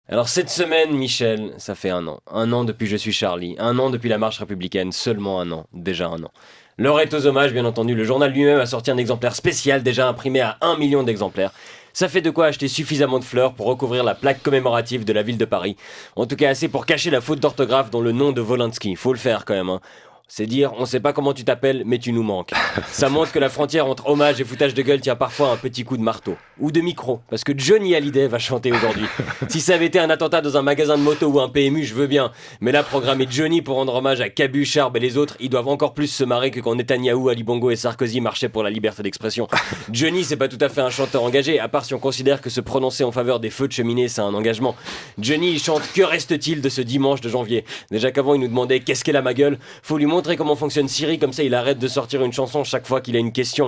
Alors cette semaine, Michel, ça fait un an. Un an depuis Je suis Charlie. Un an depuis la marche républicaine. Seulement un an. Déjà un an. L'heure est aux hommages, bien entendu. Le journal lui-même a sorti un exemplaire spécial déjà imprimé à 1 million d'exemplaires. Ça fait de quoi acheter suffisamment de fleurs pour recouvrir la plaque commémorative de la ville de Paris. En tout cas assez pour cacher la faute d'orthographe dans le nom de Volinsky. Faut le faire quand même, hein. C'est dire, on sait pas comment tu t'appelles, mais tu nous manques. Ça montre que la frontière entre hommage et foutage de gueule tient parfois un petit coup de marteau. Ou de micro, parce que Johnny Hallyday va chanter aujourd'hui. Si ça avait été un attentat dans un magasin de moto ou un PMU, je veux bien. Mais là, programmer Johnny pour rendre hommage à Cabu, Charb et les autres, ils doivent encore plus se marrer que quand Netanyahou, Ali Bongo et Sarkozy marchaient pour la liberté d'expression. Johnny, c'est pas tout à fait un chanteur engagé, à part si on considère que se prononcer en faveur des feux de cheminée, c'est un engagement. Johnny, il chante Que reste-t-il de ce dimanche de janvier? Déjà qu'avant, il nous demandait qu'est-ce qu'elle a ma gueule. Faut lui montrer comment fonctionne Siri, comme ça il arrête de sortir une chanson chaque fois qu'il a une question.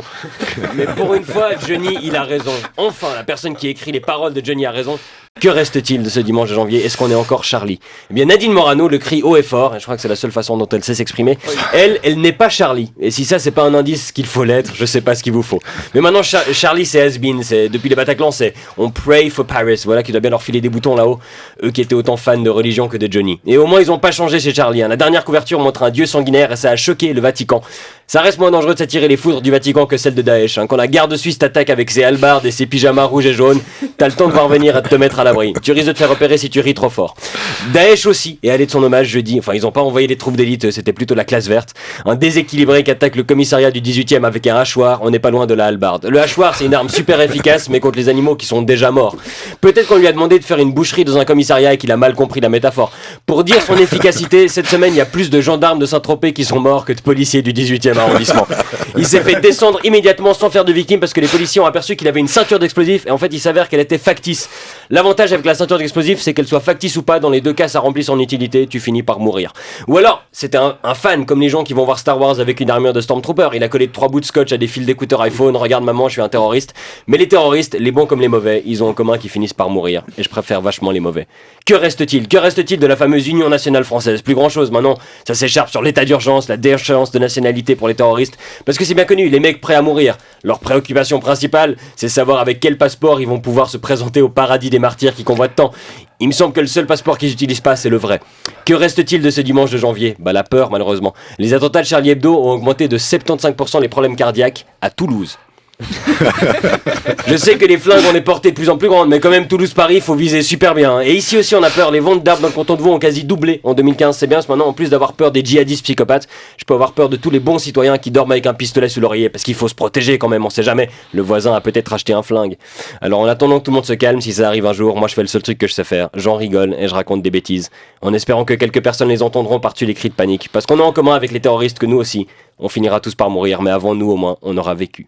Mais pour une fois, Johnny, il a raison. Enfin, la personne qui écrit les paroles de Johnny a raison. Que reste-t-il de ce dimanche de janvier? Est-ce qu'on est encore Charlie? Eh bien, Nadine Morano le crie haut et fort, et je crois que c'est la seule façon dont elle sait s'exprimer. Oui. Elle n'est pas Charlie. Et si ça, c'est pas un indice qu'il faut l'être, je sais pas ce qu'il vous faut. Mais maintenant, Charlie, c'est has-been. Depuis les Bataclan, c'est on pray for Paris. Voilà qui doit bien leur filer des boutons là-haut. Eux qui étaient autant fans de religion que de Johnny. Et au moins, ils ont pas changé chez Charlie, hein. La dernière couverture montre un dieu sanguinaire et ça a choqué le Vatican. Ça reste moins dangereux de s'attirer les foudres du Vatican que celle de Daesh, hein. Quand la garde suisse t'attaque avec ses halbardes et ses pyjamas rouges et jaunes, t'as le temps de voir venir et de te mettre à l'abri. Tu risques de te faire repérer si tu ris trop fort. Daesh aussi est allé de son hommage jeudi. Enfin, ils ont pas envoyé les troupes d'élite, c'était plutôt la classe verte. Un déséquilibré qui attaque le commissariat du 18e avec un hachoir, on n'est pas loin de la hallebarde. Le hachoir, c'est une arme super efficace, mais contre les animaux qui sont déjà morts. Peut-être qu'on lui a demandé de faire une boucherie dans un commissariat et qu'il a mal compris la métaphore. Pour dire son efficacité, cette semaine, il y a plus de gendarmes de Saint-Tropez qui sont morts que de policiers du 18e arrondissement. Il s'est fait descendre immédiatement sans faire de victime parce que les policiers ont aperçu qu'il avait une ceinture d'explosifs et en fait il s'avère qu'elle était factice. L'avantage avec la ceinture d'explosifs, c'est qu'elle soit factice ou pas, dans les deux cas ça remplit son utilité, tu finis par mourir. Ou alors, c'était un fan comme les gens qui vont voir Star Wars avec une armure de Stormtrooper, il a collé 3 bouts de scotch à des fils d'écouteurs iPhone, regarde maman je suis un terroriste. Mais les terroristes, les bons comme les mauvais, ils ont en commun qu'ils finissent par mourir, et je préfère vachement les mauvais. Que reste-t-il de la fameuse Union nationale française? Plus grand chose maintenant, ça s'écharpe sur l'état d'urgence, la déchéance de nationalité pour les terroristes, parce que c'est bien connu, les mecs prêts à mourir. Leur préoccupation principale, c'est savoir avec quel passeport ils vont pouvoir se présenter au paradis des martyrs qui convoitent tant. Il me semble que le seul passeport qu'ils n'utilisent pas, c'est le vrai. Que reste-t-il de ce dimanche de janvier? Bah la peur, malheureusement. Les attentats de Charlie Hebdo ont augmenté de 75% les problèmes cardiaques à Toulouse. Je sais que les flingues on est portées de plus en plus grandes, mais quand même Toulouse-Paris, faut viser super bien. Et ici aussi on a peur, les ventes d'armes dans le canton de Vaud ont quasi doublé en 2015, c'est bien, parce que maintenant en plus d'avoir peur des djihadistes psychopathes, je peux avoir peur de tous les bons citoyens qui dorment avec un pistolet sous l'oreiller, parce qu'il faut se protéger quand même, on sait jamais, le voisin a peut-être acheté un flingue. Alors en attendant que tout le monde se calme, si ça arrive un jour, moi je fais le seul truc que je sais faire, j'en rigole et je raconte des bêtises, en espérant que quelques personnes les entendront par-dessus les cris de panique, parce qu'on a en commun avec les terroristes que nous aussi, on finira tous par mourir, mais avant nous au moins, on aura vécu.